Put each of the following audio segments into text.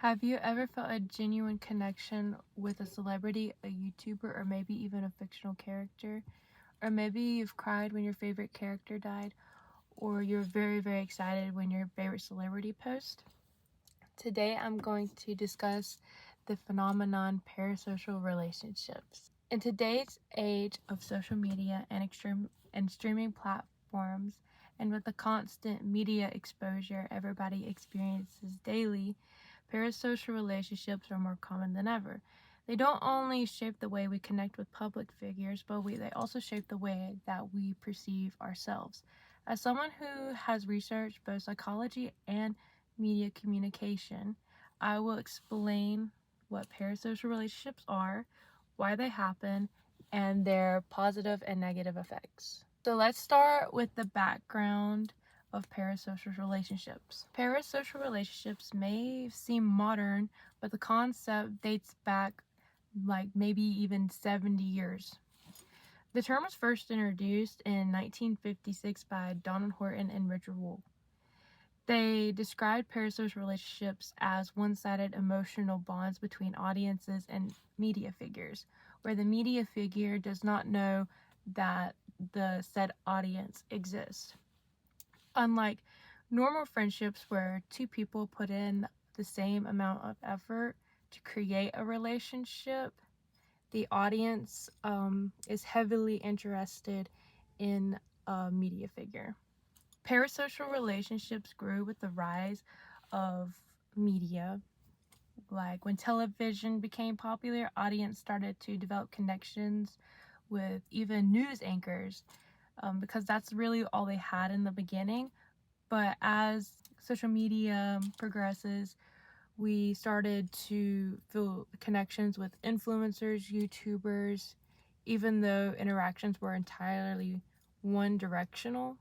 Have you ever felt a genuine connection with a celebrity, a YouTuber, or maybe even a fictional character? Or maybe you've cried when your favorite character died, or you're very, very excited when your favorite celebrity post? Today I'm going to discuss the phenomenon parasocial relationships. In today's age of social media and streaming platforms, and with the constant media exposure everybody experiences daily, parasocial relationships are more common than ever. They don't only shape the way we connect with public figures, but they also shape the way that we perceive ourselves. As someone who has researched both psychology and media communication, I will explain what parasocial relationships are, why they happen, and their positive and negative effects. So let's start with the background of parasocial relationships. Parasocial relationships may seem modern, but the concept dates back like maybe even 70 years. The term was first introduced in 1956 by Donald Horton and Richard Wolff. They described parasocial relationships as one-sided emotional bonds between audiences and media figures, where the media figure does not know that the said audience exists. Unlike normal friendships where two people put in the same amount of effort to create a relationship, the audience is heavily interested in a media figure. Parasocial relationships grew with the rise of media. Like when television became popular, audience started to develop connections with even news anchors because that's really all they had in the beginning. But as social media progresses, we started to feel connections with influencers, YouTubers, even though interactions were entirely one directional.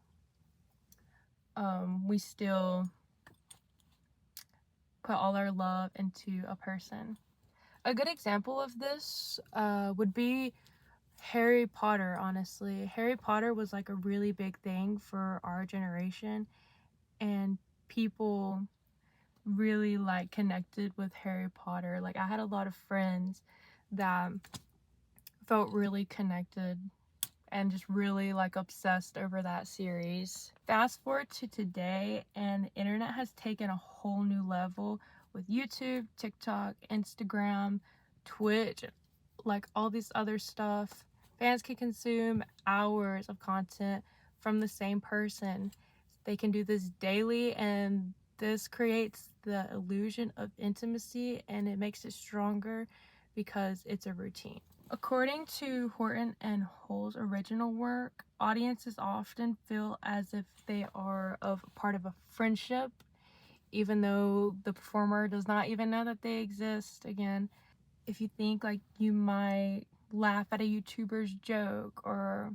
We still put all our love into a person. A good example of this would be Harry Potter, honestly. Harry Potter was like a really big thing for our generation, and people really like connected with Harry Potter. Like I had a lot of friends that felt really connected and just really like obsessed over that series. Fast forward to today, and the internet has taken a whole new level with YouTube, TikTok, Instagram, Twitch, like all this other stuff. Fans can consume hours of content from the same person. They can do this daily, and this creates the illusion of intimacy, and it makes it stronger because it's a routine. According to Horton and Hull's original work, audiences often feel as if they are part of a friendship, even though the performer does not even know that they exist. Again, if you think like you might laugh at a YouTuber's joke or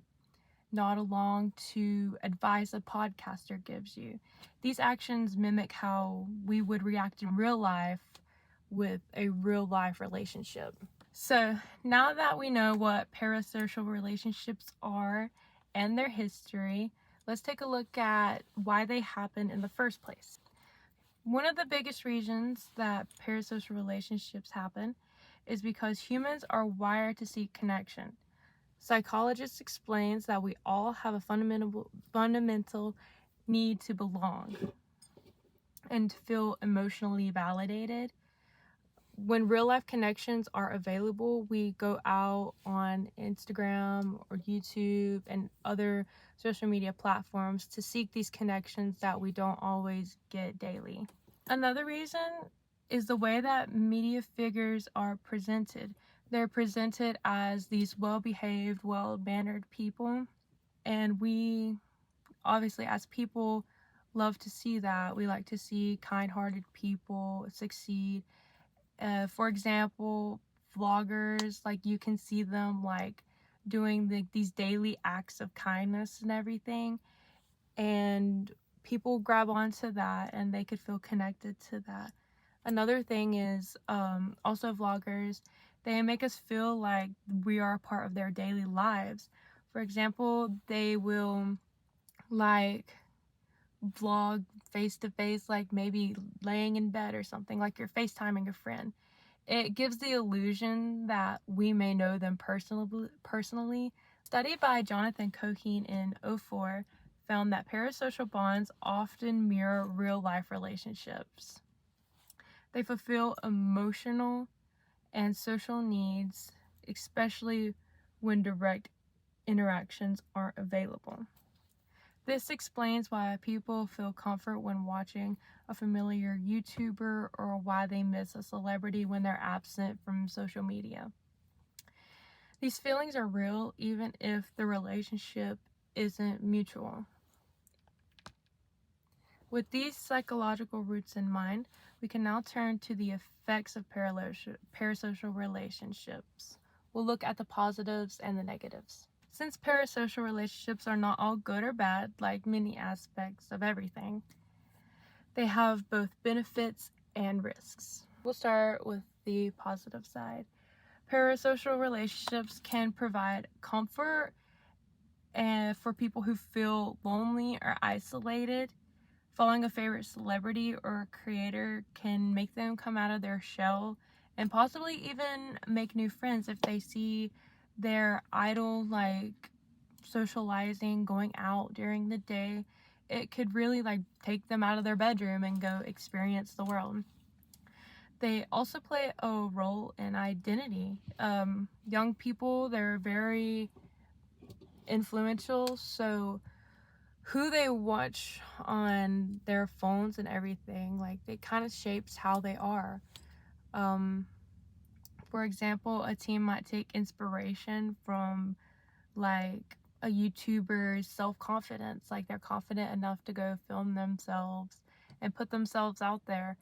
nod along to advice a podcaster gives you, these actions mimic how we would react in real life with a real life relationship. So now that we know what parasocial relationships are and their history, let's take a look at why they happen in the first place. One of the biggest reasons that parasocial relationships happen is because humans are wired to seek connection. Psychologists explains that we all have a fundamental need to belong and to feel emotionally validated. When real life connections are available, we go out on Instagram or YouTube and other social media platforms to seek these connections that we don't always get daily. Another reason is the way that media figures are presented. They're presented as these well-behaved, well-mannered people, and we obviously as people love to see that. We like to see kind-hearted people succeed. For example, vloggers, like you can see them like doing these daily acts of kindness and everything, and people grab onto that and they could feel connected to that. Another thing is also vloggers, they make us feel like we are a part of their daily lives. For example, they will like vlog face to face, like maybe laying in bed or something, like you're FaceTiming a friend. It gives the illusion that we may know them personally. Study by Jonathan Coheen in '04 found that parasocial bonds often mirror real-life relationships. They fulfill emotional and social needs, especially when direct interactions aren't available. This explains why people feel comfort when watching a familiar YouTuber or why they miss a celebrity when they're absent from social media. These feelings are real even if the relationship isn't mutual. With these psychological roots in mind, we can now turn to the effects of parasocial relationships. We'll look at the positives and the negatives. Since parasocial relationships are not all good or bad, like many aspects of everything, they have both benefits and risks. We'll start with the positive side. Parasocial relationships can provide comfort and for people who feel lonely or isolated. Following a favorite celebrity or creator can make them come out of their shell and possibly even make new friends if they see their idol like socializing, going out during the day. It could really like take them out of their bedroom and go experience the world. They also play a role in identity. Young people, they're very influential, so who they watch on their phones and everything, like it kind of shapes how they are. For example, a teen might take inspiration from like a YouTuber's self-confidence, like they're confident enough to go film themselves and put themselves out there.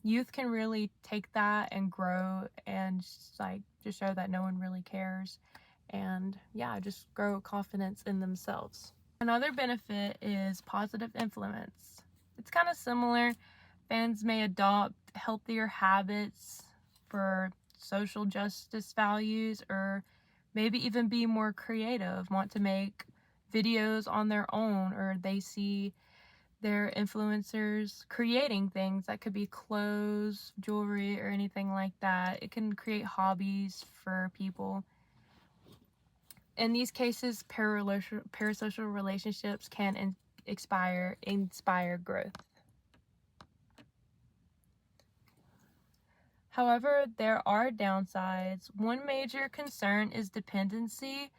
Youth can really take that and grow and just show that no one really cares, and yeah, just grow confidence in themselves. Another benefit is positive influence. It's kind of similar. Fans may adopt healthier habits for social justice values, or maybe even be more creative, want to make videos on their own, or they see their influencers creating things that could be clothes, jewelry, or anything like that. It can create hobbies for people. In these cases, parasocial relationships can inspire growth. However, there are downsides. One major concern is dependency.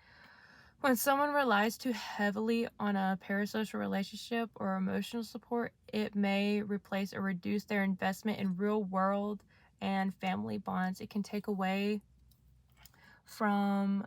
When someone relies too heavily on a parasocial relationship or emotional support, it may replace or reduce their investment in real world and family bonds. It can take away from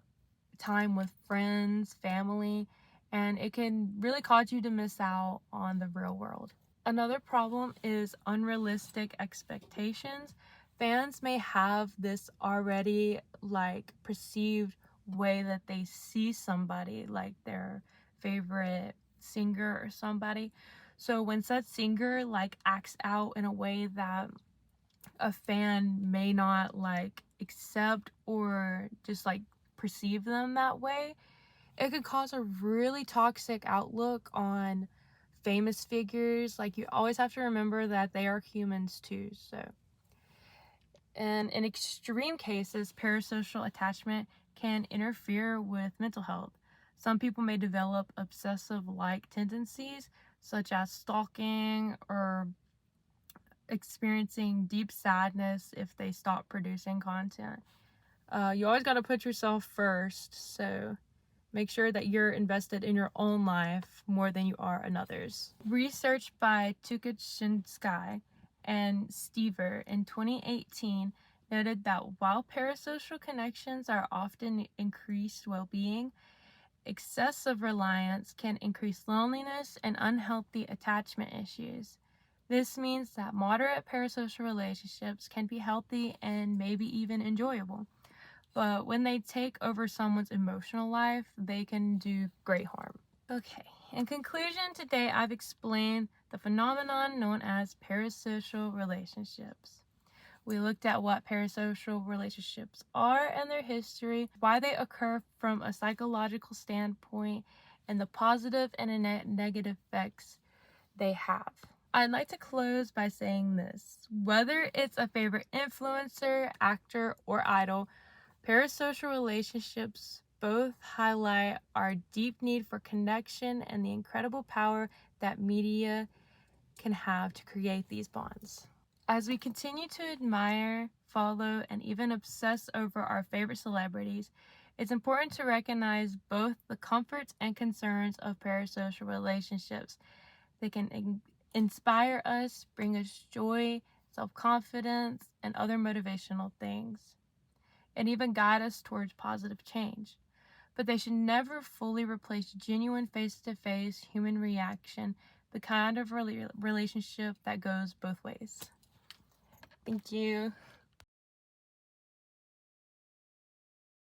time with friends, family, and it can really cause you to miss out on the real world. Another problem is unrealistic expectations. Fans may have this already like perceived way that they see somebody, like their favorite singer or somebody. So when said singer like acts out in a way that a fan may not like accept or just like perceive them that way, it could cause a really toxic outlook on famous figures. Like, you always have to remember that they are humans too. So, and in extreme cases, parasocial attachment can interfere with mental health. Some people may develop obsessive like tendencies, such as stalking or experiencing deep sadness if they stop producing content. You always got to put yourself first, so make sure that you're invested in your own life more than you are another's. Research by Tukachinsky and Stever in 2018 noted that while parasocial connections are often increased well-being, excessive reliance can increase loneliness and unhealthy attachment issues. This means that moderate parasocial relationships can be healthy and maybe even enjoyable. But when they take over someone's emotional life, they can do great harm. Okay, in conclusion, today I've explained the phenomenon known as parasocial relationships. We looked at what parasocial relationships are and their history, why they occur from a psychological standpoint, and the positive and negative effects they have. I'd like to close by saying this. Whether it's a favorite influencer, actor, or idol, parasocial relationships both highlight our deep need for connection and the incredible power that media can have to create these bonds. As we continue to admire, follow, and even obsess over our favorite celebrities, it's important to recognize both the comforts and concerns of parasocial relationships. They can inspire us, bring us joy, self-confidence, and other motivational things, and even guide us towards positive change. But they should never fully replace genuine face-to-face human reaction, the kind of relationship that goes both ways. Thank you.